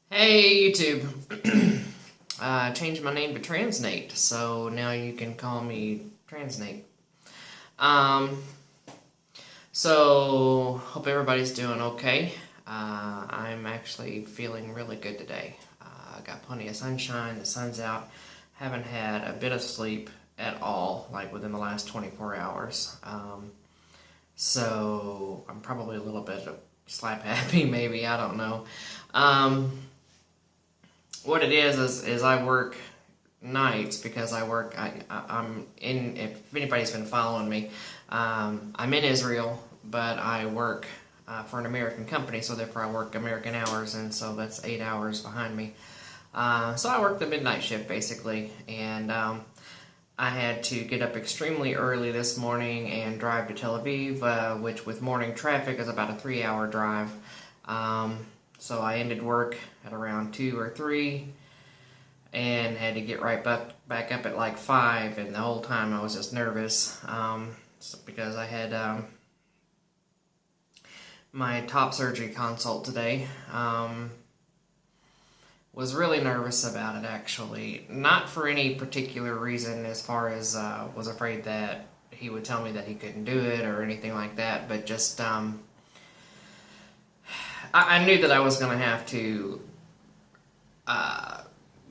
Hey YouTube, changed my name to Transnate, so now you can call me Transnate. Um, so hope everybody's doing okay. I'm actually feeling really good today. I got plenty of sunshine, the sun's out. Haven't had a bit of sleep at all, like within the last 24 hours. So I'm probably a little bit slap happy, maybe, I don't know. Um, what it is I work nights because I'm in, if anybody's been following me, I'm in Israel, but I work for an American company, so therefore I work American hours, and so that's 8 hours behind me. So I work the midnight shift basically, and I had to get up extremely early this morning and drive to Tel Aviv, which with morning traffic is about a 3-hour drive. So I ended work at around 2 or 3 and had to get right back up at like 5, and the whole time I was just nervous because I had my top surgery consult today. Was really nervous about it, actually. Not for any particular reason, as far as was afraid that he would tell me that he couldn't do it or anything like that, but just I knew that I was going to have to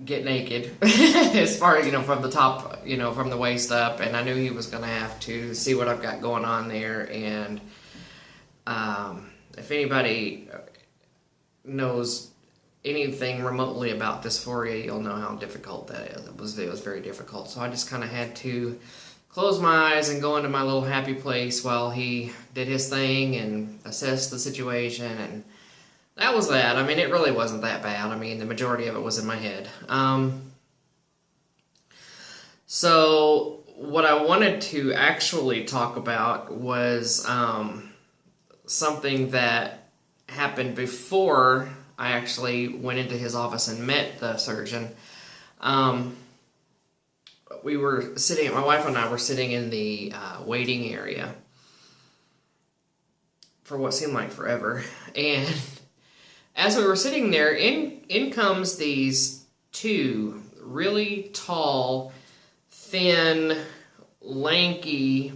get naked as far as, from the top, from the waist up, and I knew he was going to have to see what I've got going on there. And if anybody knows anything remotely about dysphoria, you'll know how difficult that is. It was very difficult. So I just kind of had to close my eyes and go into my little happy place while he did his thing and assessed the situation, and that was that. I mean, it really wasn't that bad. I mean, the majority of it was in my head. So what I wanted to actually talk about was something that happened before I actually went into his office and met the surgeon. We were sitting, my wife and I were sitting in the waiting area for what seemed like forever, and as we were sitting there, in comes these two really tall, thin, lanky,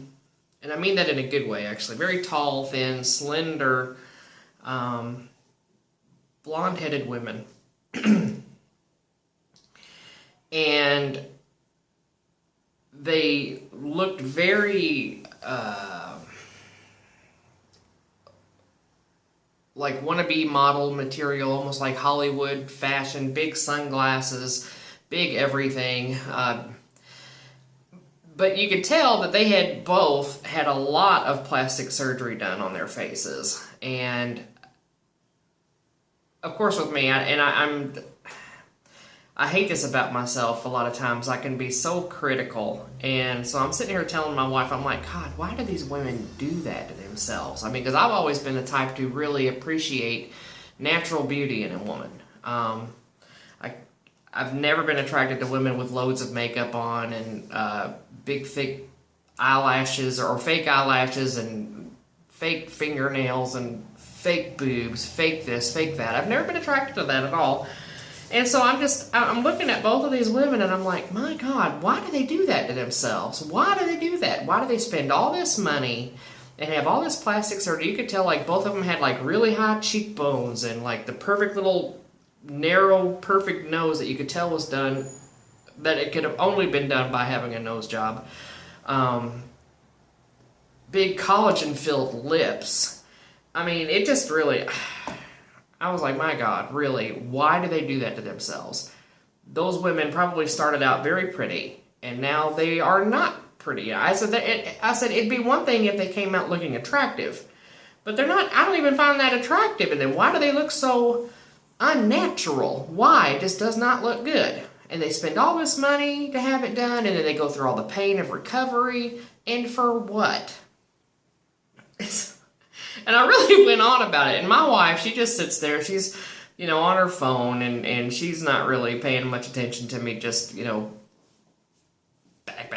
and I mean that in a good way, actually, very tall, thin, slender, blonde-headed women. And they looked very like wannabe model material, almost like Hollywood fashion, big sunglasses, big everything. But you could tell that they had both had a lot of plastic surgery done on their faces. And of course with me, I hate this about myself a lot of times. I can be so critical. And so I'm sitting here telling my wife, I'm like, God, why do these women do that to themselves? I mean, because I've always been the type to really appreciate natural beauty in a woman. I've never been attracted to women with loads of makeup on and big, thick eyelashes or fake eyelashes and fake fingernails and fake boobs, fake this, fake that. I've never been attracted to that at all. And so I'm looking at both of these women and I'm like, my God, why do they do that to themselves? Why do they do that? Why do they spend all this money and have all this plastic surgery? You could tell like both of them had like really high cheekbones and like the perfect little narrow, perfect nose that you could tell was done, that it could have only been done by having a nose job. Big collagen-filled lips. I mean, it just really... I was like, my God, really, why do they do that to themselves? Those women probably started out very pretty, and now they are not pretty. I said it'd be one thing if they came out looking attractive, but they're not. I don't even find that attractive in them. Why do they look so unnatural? Why? It just does not look good. And they spend all this money to have it done, and then they go through all the pain of recovery, and for what? And I really went on about it. And my wife, she just sits there. She's, on her phone, and she's not really paying much attention to me, just, back.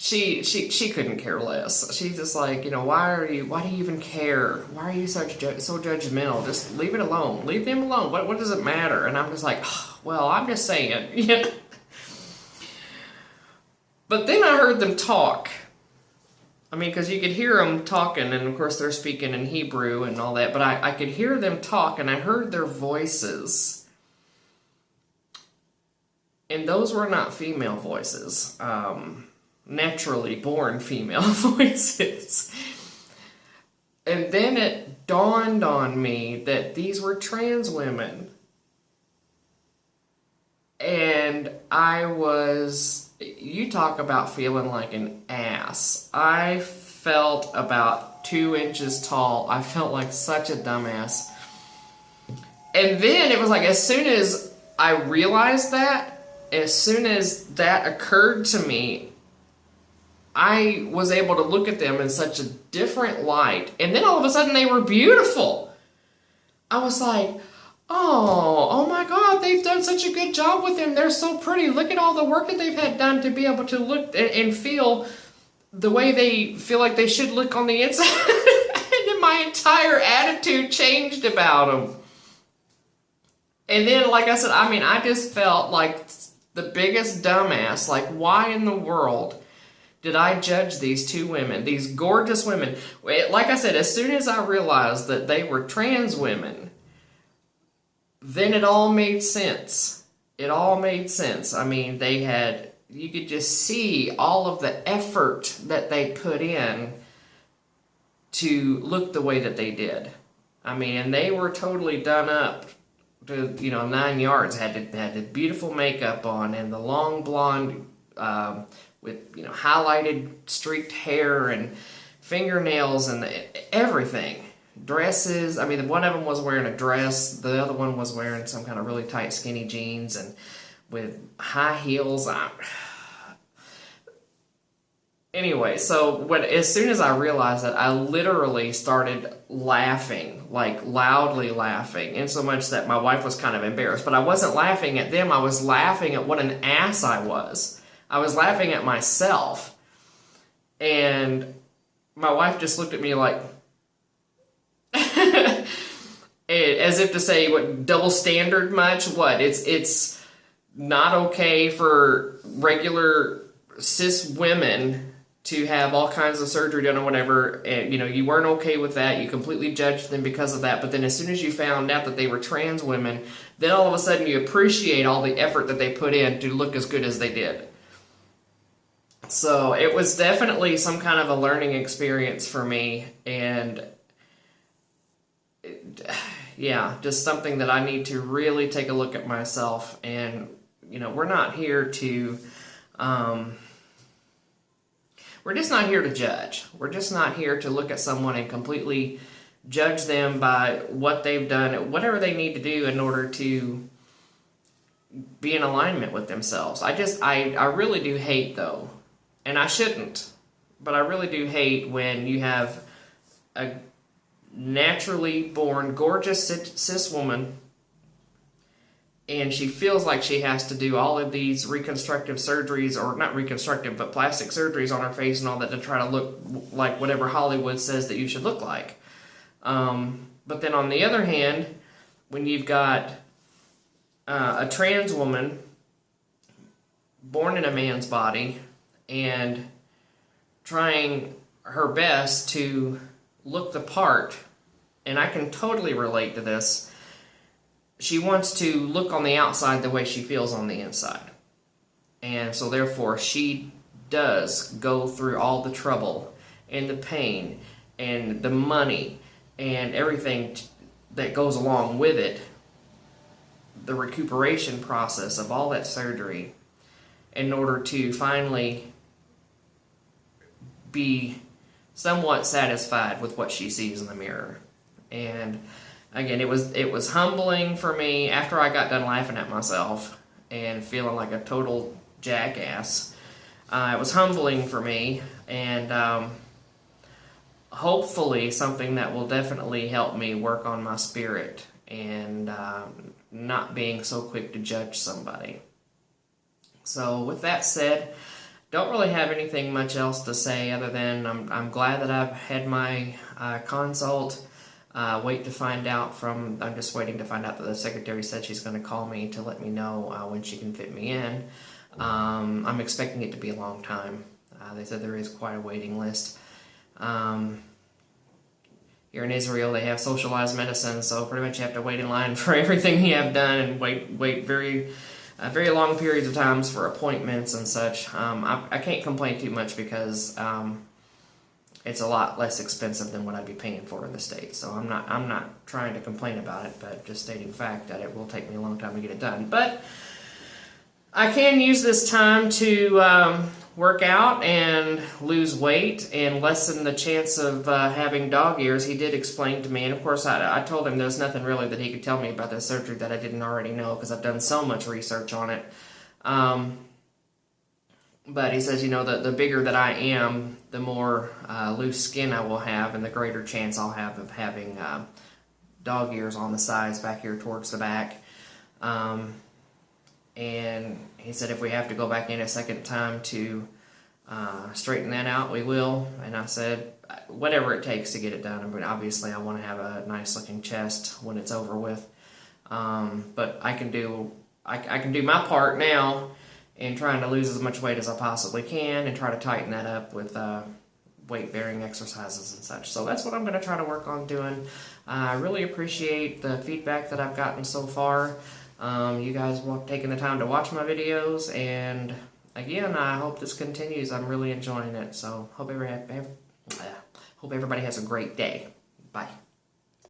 she couldn't care less. She's just like, why do you even care? Why are you so judgmental? Just leave it alone. Leave them alone. What does it matter? And I'm just like, oh, well, I'm just saying. Yeah. But then I heard them talk. I mean, because you could hear them talking, and of course they're speaking in Hebrew and all that, but I could hear them talk, and I heard their voices. And those were not female voices. Naturally born female voices. And then it dawned on me that these were trans women. And you talk about feeling like an ass. I felt about 2 inches tall. I felt like such a dumbass. And then it was like, as soon as I realized that, as soon as that occurred to me, I was able to look at them in such a different light. And then all of a sudden they were beautiful. I was like, oh my God, they've done such a good job with them. They're so pretty. Look at all the work that they've had done to be able to look and feel the way they feel like they should look on the inside. And then my entire attitude changed about them. And then, like I said, I just felt like the biggest dumbass. Like, why in the world did I judge these 2 women, these gorgeous women? Like I said, as soon as I realized that they were trans women, then it all made sense. It all made sense. I mean, you could just see all of the effort that they put in to look the way that they did. I mean, and they were totally done up to, 9 yards. Had the beautiful makeup on and the long blonde, with, highlighted streaked hair and fingernails and everything. Dresses. I mean, one of them was wearing a dress. The other one was wearing some kind of really tight skinny jeans and with high heels. Anyway, so as soon as I realized that, I literally started laughing, like loudly laughing, in so much that my wife was kind of embarrassed. But I wasn't laughing at them. I was laughing at what an ass I was. I was laughing at myself. And my wife just looked at me like, as if to say, what, double standard much? What? It's not okay for regular cis women to have all kinds of surgery done or whatever, and you weren't okay with that. You completely judged them because of that. But then as soon as you found out that they were trans women, then all of a sudden you appreciate all the effort that they put in to look as good as they did. So it was definitely some kind of a learning experience for me, and yeah, just something that I need to really take a look at myself. And we're not here to we're just not here to judge. We're just not here to look at someone and completely judge them by what they've done, whatever they need to do in order to be in alignment with themselves. I really do hate, though, and I shouldn't, but I really do hate when you have a naturally born, gorgeous cis woman, and she feels like she has to do all of these reconstructive surgeries, or not reconstructive, but plastic surgeries on her face and all that to try to look like whatever Hollywood says that you should look like. But then on the other hand, when you've got a trans woman born in a man's body and trying her best to look the part, and I can totally relate to this, she wants to look on the outside the way she feels on the inside. And so therefore she does go through all the trouble and the pain and the money and everything that goes along with it, the recuperation process of all that surgery, in order to finally be somewhat satisfied with what she sees in the mirror. And again, it was humbling for me after I got done laughing at myself and feeling like a total jackass. It was humbling for me, and hopefully something that will definitely help me work on my spirit and not being so quick to judge somebody. So with that said, don't really have anything much else to say other than I'm glad that I've had my consult. I'm just waiting to find out that the secretary said she's going to call me to let me know when she can fit me in. I'm expecting it to be a long time. They said there is quite a waiting list. Here in Israel, they have socialized medicine, so pretty much you have to wait in line for everything you have done and wait very long periods of times for appointments and such. I can't complain too much because it's a lot less expensive than what I'd be paying for in the States. So I'm not trying to complain about it, but just stating fact that it will take me a long time to get it done. But I can use this time to work out and lose weight and lessen the chance of having dog ears. He did explain to me, and of course I told him there's nothing really that he could tell me about this surgery that I didn't already know because I've done so much research on it. But he says, you know, the bigger that I am, the more loose skin I will have and the greater chance I'll have of having dog ears on the sides back here towards the back. And he said if we have to go back in a second time to straighten that out, we will. And I said, whatever it takes to get it done. I mean, obviously I want to have a nice looking chest when it's over with. But I can do my part now in trying to lose as much weight as I possibly can and try to tighten that up with weight-bearing exercises and such. So that's what I'm going to try to work on doing. I really appreciate the feedback that I've gotten so far. You guys taking the time to watch my videos, and again, I hope this continues. I'm really enjoying it, so hope everybody has a great day. Bye.